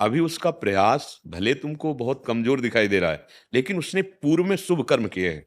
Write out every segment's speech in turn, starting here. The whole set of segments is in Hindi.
अभी उसका प्रयास भले तुमको बहुत कमजोर दिखाई दे रहा है, लेकिन उसने पूर्व में शुभ कर्म किए हैं।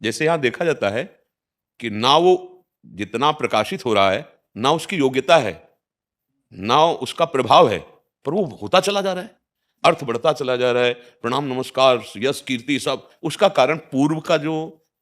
जैसे यहां देखा जाता है कि ना वो जितना प्रकाशित हो रहा है, ना उसकी योग्यता है, ना उसका प्रभाव है, पर वो होता चला जा रहा है, अर्थ बढ़ता चला जा रहा है, प्रणाम नमस्कार यश कीर्ति सब। उसका कारण पूर्व का जो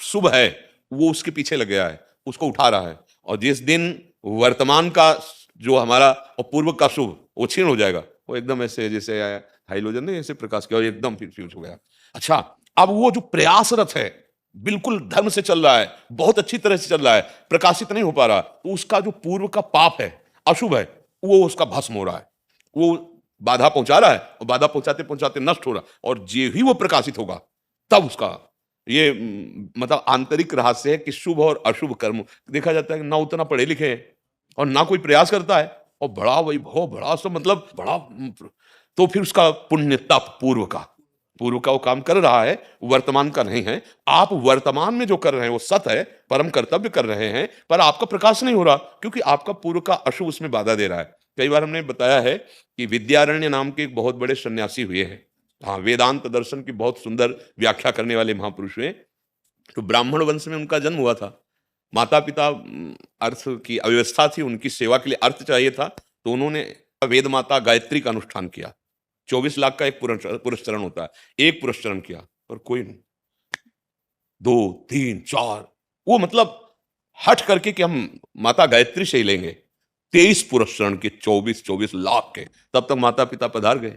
शुभ है वो उसके पीछे लग गया है, उसको उठा रहा है। और जिस दिन वर्तमान का जो हमारा और पूर्व का शुभ वो क्षीण हो जाएगा, वो एकदम ऐसे जैसे हाइलोजन ने ऐसे प्रकाश किया और एकदम फिर फ्यूज हो गया। अच्छा, अब वो जो प्रयासरत है, बिल्कुल धर्म से चल रहा है, बहुत अच्छी तरह से चल रहा है, प्रकाशित नहीं हो पा रहा, तो उसका जो पूर्व का पाप है, अशुभ है, वो उसका भस्म हो रहा है। वो बाधा पहुंचा रहा है और बाधा पहुंचाते पहुंचाते नष्ट हो रहा है। और जे ही वो प्रकाशित होगा तब उसका ये मतलब आंतरिक रहस्य है कि शुभ और अशुभ कर्म देखा जाता है कि ना उतना पढ़े लिखे हैं और ना कोई प्रयास करता है, और बड़ा वैभव बड़ा सब मतलब बड़ा तो फिर उसका पुण्य तप पूर्व का वो काम कर रहा है, वर्तमान का नहीं है। आप वर्तमान में जो कर रहे हैं वो सत है, परम कर्तव्य कर रहे हैं, पर आपका प्रकाश नहीं हो रहा क्योंकि आपका पूर्व का अशुभ उसमें बाधा दे रहा है। कई बार हमने बताया है कि विद्यारण्य नाम के एक बहुत बड़े सन्यासी हुए हैं। हाँ, वेदांत दर्शन की बहुत सुंदर व्याख्या करने वाले महापुरुष हुए। तो ब्राह्मण वंश में उनका जन्म हुआ था। माता पिता अर्थ की अव्यवस्था थी, उनकी सेवा के लिए अर्थ चाहिए था, तो उन्होंने वेद माता गायत्री का अनुष्ठान किया। 24 लाख का एक पुरस्चरण होता है, एक पुरस्चरण किया और कोई नहीं, 2 3 4, वो मतलब हट करके कि हम माता गायत्री से ही लेंगे। 23 पुरस्चरण के 24 लाख के, तब तक माता पिता पधार गए।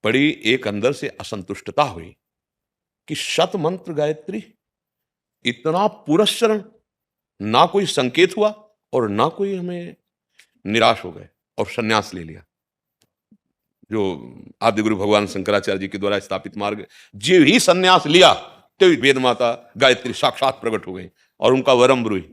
बड़ी एक अंदर से असंतुष्टता हुई कि शत मंत्र गायत्री, इतना पुरस्चरण, ना कोई संकेत हुआ और ना कोई, हमें निराश हो गए और सन्यास ले लिया। जो आदि गुरु भगवान शंकराचार्य जी के द्वारा स्थापित मार्ग, जो ही सन्यास लिया तो वेद माता गायत्री साक्षात प्रकट हो गई और उनका वरम ब्रूही।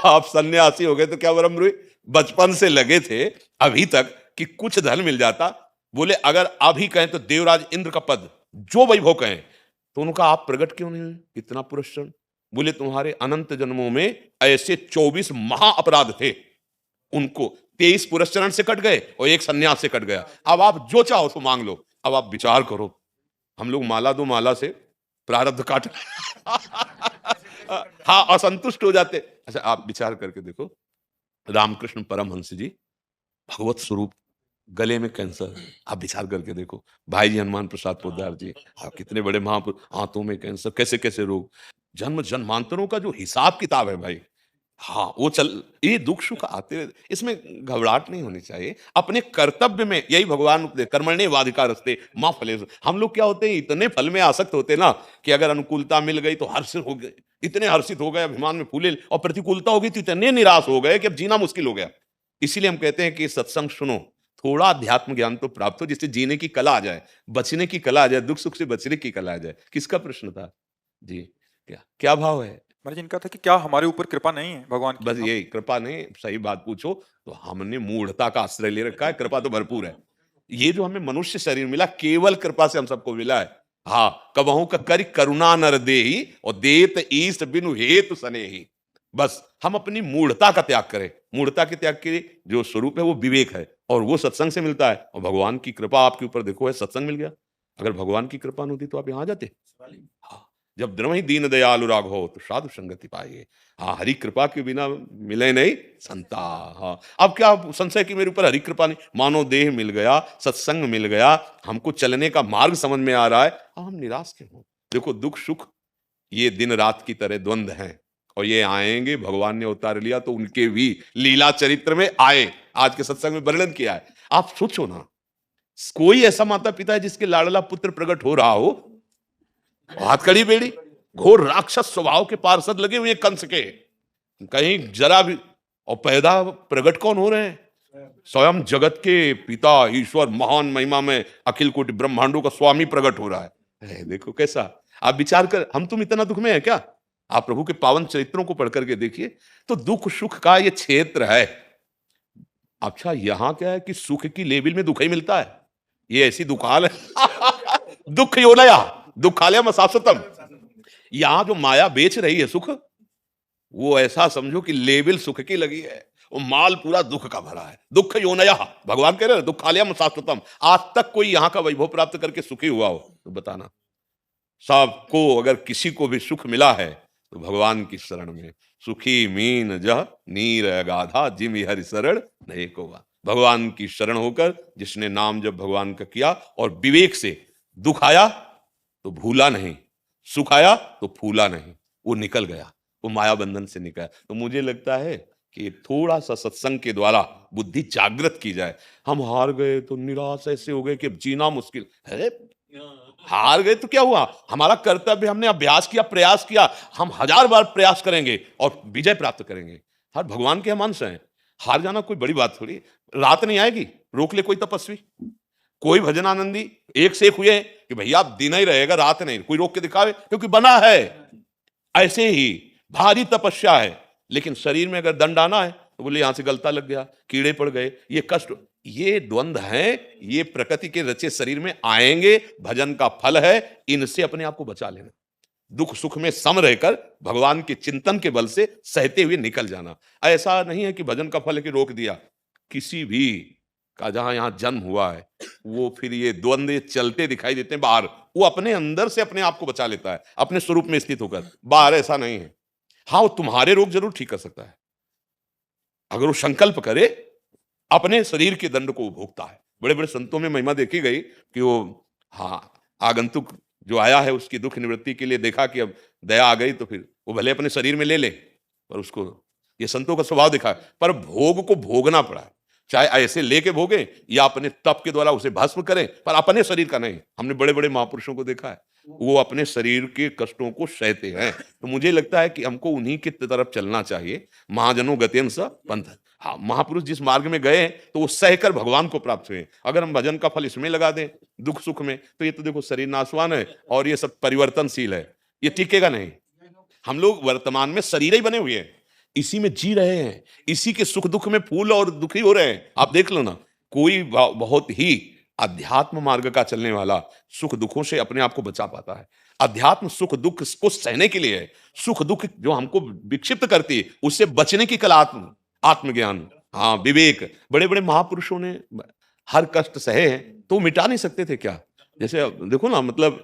आप सन्यासी हो गए तो क्या वरम ब्रूही? बचपन से लगे थे अभी तक कि कुछ धन मिल जाता। बोले अगर अभी कहें तो देवराज इंद्र का पद, जो वैभव कहें, तो उनका आप प्रकट क्यों नहीं हुए? इतना पुरस्चरण। बोले तुम्हारे अनंत जन्मों में ऐसे 24 महा अपराध थे, उनको 23 पुरस्चरण से कट गए और एक सन्यास से कट गया। अब आप जो चाहो तो मांग लो। अब आप विचार करो, हम लोग माला दो माला से प्रारब्ध काट हाँ, असंतुष्ट हो जाते। अच्छा, आप विचार करके देखो, रामकृष्ण परमहंस जी, भगवत स्वरूप, गले में कैंसर, आप विचार करके देखो। भाई जी हनुमान प्रसाद पोद्दार जी, आप कितने बड़े महापुरुष, हाथों में कैंसर, कैसे कैसे रोग, जन्म जन्मांतरों का जो हिसाब किताब है भाई। हाँ, वो चल, ये दुख सुख आते रहते, इसमें घबराहट नहीं होनी चाहिए। अपने कर्तव्य में, यही भगवान कर्मण्येवाधिकारस्ते मां फलेषु। हम लोग क्या होते हैं, इतने फल में आसक्त होते हैं ना कि अगर अनुकूलता मिल गई तो हर्षित हो गए, इतने हर्षित हो गए, अभिमान में फूले, और प्रतिकूलता हो गई तो इतने निराश हो गए कि अब जीना मुश्किल हो गया। इसीलिए हम कहते हैं कि सत्संग सुनो, थोड़ा अध्यात्म ज्ञान तो प्राप्त हो, जिससे जीने की कला आ जाए, बचने की कला आ जाए, दुख सुख से बचने की कला आ जाए। किसका प्रश्न था जी? क्या क्या भाव है? महाराज जी, इनका था कि क्या हमारे ऊपर कृपा नहीं है भगवान की? बस यही, कृपा नहीं, सही बात पूछो तो हमने मूढ़ता का आश्रय ले रखा है, कृपा तो भरपूर है। ये जो हमें मनुष्य शरीर मिला, केवल कृपा से हम सबको मिला है। हाँ, कबहू का करि करुणा नर देहि और देत ईश बिनु हेतु सनेहि। बस हम अपनी मूढ़ता का त्याग करें। मूढ़ता के त्याग के जो स्वरूप है वो विवेक है, और वो सत्संग से मिलता है। और भगवान की कृपा आपके ऊपर देखो है, सत्संग मिल गया। अगर भगवान की कृपा नहीं होती तो आप यहाँ आ जाते। हाँ, जब द्रम ही दीन दयालु राघव तो साधु संगति पाइए। हाँ, हरि कृपा के बिना मिले नहीं संता। हाँ, अब क्या संशय कि मेरे ऊपर हरि कृपा नहीं? मानो देह मिल गया, सत्संग मिल गया, हमको चलने का मार्ग समझ में आ रहा है, हम निराश क्यों हो? देखो, दुख सुख ये दिन रात की तरह द्वंद्व हैं, और ये आएंगे। भगवान ने उतार लिया तो उनके भी लीला चरित्र में आए, आज के सत्संग में वर्णन किया है। आप सोचो ना, कोई ऐसा माता पिता है जिसके लाडला पुत्र प्रकट हो रहा हो, हथकड़ी बेड़ी, घोर राक्षस स्वभाव के पार्षद लगे हुए कंस के, कहीं जरा भी, और पैदा प्रकट कौन हो रहे हैं? स्वयं जगत के पिता ईश्वर, महान महिमा में अखिल कोटि ब्रह्मांडों का स्वामी प्रकट हो रहा है। देखो कैसा, आप विचार कर, हम तुम इतना दुख में है क्या? आप प्रभु के पावन चरित्रों को पढ़ करके देखिए, तो दुख सुख का ये क्षेत्र है। अच्छा, यहां क्या है कि सुख की लेवल में दुख ही मिलता है, ये ऐसी दुकान है दुख योलया दुखालयम शाश्वतम। यहां जो माया बेच रही है सुख, वो ऐसा समझो कि लेवल सुख की लगी है, वो माल पूरा दुख का भरा है। दुख योनया, भगवान कह रहे हैं दुखालयम शाश्वतम। आज तक कोई यहाँ का वैभव प्राप्त करके सुखी हुआ हो तो बताना। सबको अगर किसी को भी सुख मिला है तो भगवान की शरण में। सुखी मीन जह नीर अगाधा जिम हरि शरण नहीं को। भगवान की शरण होकर जिसने नाम जब भगवान का किया और विवेक से, दुख आया तो भूला नहीं, सुख आया तो फूला नहीं, वो निकल गया, वो माया बंधन से निकला। तो मुझे लगता है कि थोड़ा सा सत्संग के द्वारा बुद्धि जागृत की जाए। हम हार गए तो निराश ऐसे हो गए कि अब जीना मुश्किल है। हार गए तो क्या हुआ, हमारा कर्तव्य, हमने अभ्यास किया, प्रयास किया, हम 1000 बार प्रयास करेंगे और विजय प्राप्त करेंगे। हर भगवान के हम अंश हैं। हार जाना कोई बड़ी बात थोड़ी। रात नहीं आएगी, रोक ले कोई तपस्वी, कोई भजनानंदी एक से एक हुए कि भैया अब दिन ही रहेगा, रात नहीं, कोई रोक के दिखावे, क्योंकि बना है। ऐसे ही भारी तपस्या है, लेकिन शरीर में अगर दंड आना है तो बोले यहां से गलता लग गया, कीड़े पड़ गए, ये कष्ट, ये द्वंद्व हैं, ये प्रकृति के रचे शरीर में आएंगे। भजन का फल है, इनसे अपने आप को बचा लेना। दुख सुख में सम रहकर भगवान के चिंतन के बल से सहते हुए निकल जाना। ऐसा नहीं है कि भजन का फल है कि रोक दिया। किसी भी का जहां यहां जन्म हुआ है वो फिर ये द्वंद्व चलते दिखाई देते हैं बाहर, वो अपने अंदर से अपने आप को बचा लेता है, अपने स्वरूप में स्थित होकर। बाहर ऐसा नहीं है। हाँ, वो तुम्हारे रोग जरूर ठीक कर सकता है अगर वो संकल्प करे, अपने शरीर के दंड को भोगता है। बड़े बड़े संतों में महिमा देखी गई कि वो, हाँ, आगंतुक जो आया है उसकी दुख निवृत्ति के लिए देखा कि अब दया आ गई तो फिर वो भले अपने शरीर में ले ले, पर उसको, ये संतों का स्वभाव देखा, पर भोग को भोगना पड़ा। चाहे ऐसे लेके भोगे या अपने तप के द्वारा उसे भस्म करें, पर अपने शरीर का नहीं। हमने बड़े बड़े महापुरुषों को देखा है, वो अपने शरीर के कष्टों को सहते हैं। तो मुझे लगता है कि हमको उन्हीं की तरफ चलना चाहिए। महाजनों गतेन स पंथ। हाँ, महापुरुष जिस मार्ग में गए तो वो सहकर भगवान को प्राप्त हुए। अगर हम भजन का फल इसमें लगा दें, दुख सुख में, तो ये तो देखो शरीर नाशवान है और ये सब परिवर्तनशील है, ये टिकेगा नहीं। हम लोग वर्तमान में शरीर ही बने हुए हैं, इसी में जी रहे हैं, इसी के सुख दुख में फूल और दुखी हो रहे हैं। आप देख लो ना, कोई बहुत ही अध्यात्म मार्ग का चलने वाला सुख दुखों से अपने आप को बचा पाता है। अध्यात्म सुख दुख को सहने के लिए है। सुख दुख जो हमको विक्षिप्त करती है, उससे बचने की कला आत्मज्ञान, हाँ, विवेक। बड़े बड़े महापुरुषों ने हर कष्ट सहे हैं तो मिटा नहीं सकते थे क्या? जैसे देखो ना, मतलब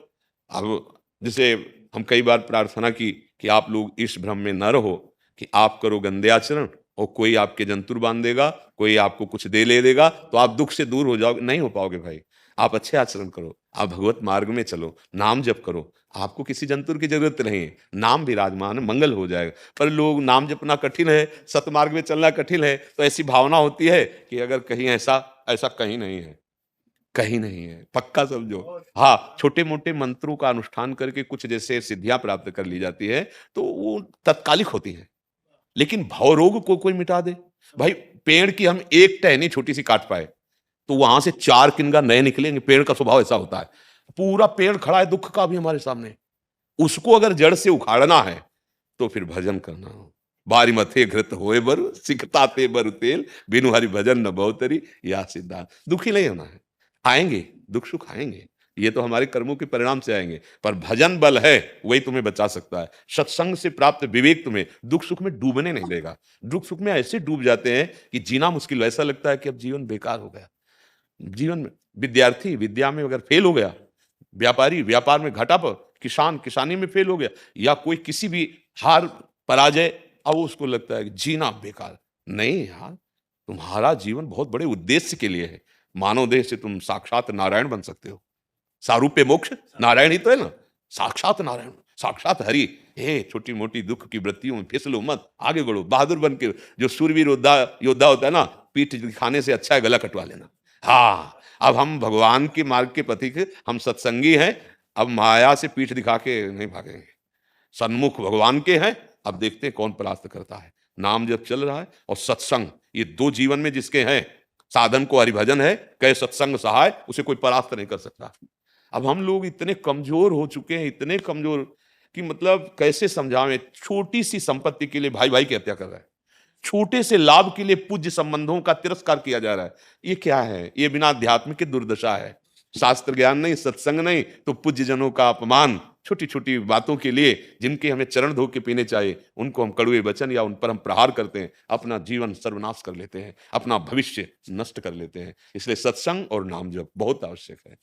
अब जैसे हम कई बार प्रार्थना की कि आप लोग इस भ्रम में न रहो कि आप करो गंदे आचरण और कोई आपके जंतुर बांध देगा, कोई आपको कुछ दे ले देगा तो आप दुख से दूर हो जाओगे। नहीं हो पाओगे भाई। आप अच्छे आचरण करो, आप भगवत मार्ग में चलो, नाम जप करो, आपको किसी जंतुर की जरूरत नहीं है। नाम विराजमान, मंगल हो जाएगा। पर लोग नाम जपना कठिन है, सतमार्ग में चलना कठिन है, तो ऐसी भावना होती है कि अगर कहीं ऐसा कहीं नहीं है, कहीं नहीं है, पक्का समझो। हाँ, छोटे मोटे मंत्रों का अनुष्ठान करके कुछ जैसे सिद्धियां प्राप्त कर ली जाती है तो वो तत्कालिक होती है, लेकिन भवरोग को कोई मिटा दे। भाई, पेड़ की हम एक टहनी छोटी सी काट पाए तो वहां से 4 किनगा नए निकलेंगे। पेड़ का स्वभाव ऐसा होता है। पूरा पेड़ खड़ा है दुख का भी हमारे सामने, उसको अगर जड़ से उखाड़ना है तो फिर भजन करना हो। बारी मथे घृत होए बर सिकता ते बर तेल, बिनु हरि भजन न बहुतरी या सिद्धांत। दुखी नहीं होना है, आएंगे दुख सुख आएंगे, ये तो हमारे कर्मों के परिणाम से आएंगे, पर भजन बल है, वही तुम्हें बचा सकता है। सत्संग से प्राप्त विवेक तुम्हें दुख सुख में डूबने नहीं देगा। दुख सुख में ऐसे डूब जाते हैं कि जीना मुश्किल, ऐसा लगता है कि अब जीवन बेकार हो गया। जीवन में विद्यार्थी विद्या में अगर फेल हो गया, व्यापारी व्यापार में घाटा पर, किसान किसानी में फेल हो गया, या कोई किसी भी हार पराजय, अब उसको लगता है कि जीना बेकार। नहीं यार, तुम्हारा जीवन बहुत बड़े उद्देश्य के लिए है। मानव देह से तुम साक्षात नारायण बन सकते हो। सारूप्य मोक्ष नारायण ही तो है ना, साक्षात नारायण, साक्षात हरि। हे छोटी मोटी दुख की वृत्तियों में फिसलो मत, आगे बढ़ो। बहादुर बन के, जो सूरवीर योद्धा होता है ना, पीठ दिखाने से अच्छा है गला कटवा लेना। हाँ, अब हम भगवान के मार्ग के पथिक, हम सत्संगी हैं, अब माया से पीठ दिखा के नहीं भागेंगे। सन्मुख भगवान के हैं, अब देखते हैं कौन परास्त करता है। नाम जब चल रहा है और सत्संग, ये 2 जीवन में जिसके हैं, साधन को हरिभजन है, कहे सत्संग सहाय, उसे कोई परास्त नहीं कर सकता। अब हम लोग इतने कमजोर हो चुके हैं, इतने कमजोर कि मतलब कैसे समझावें। छोटी सी संपत्ति के लिए भाई भाई की हत्या कर रहा है, छोटे से लाभ के लिए पूज्य संबंधों का तिरस्कार किया जा रहा है। ये क्या है? ये बिना अध्यात्म की दुर्दशा है। शास्त्र ज्ञान नहीं, सत्संग नहीं, तो पूज्य जनों का अपमान, छोटी छोटी बातों के लिए जिनके हमें चरण धो के पीने चाहिए, उनको हम कड़वे वचन या उन पर हम प्रहार करते हैं, अपना जीवन सर्वनाश कर लेते हैं, अपना भविष्य नष्ट कर लेते हैं। इसलिए सत्संग और नाम जप बहुत आवश्यक है।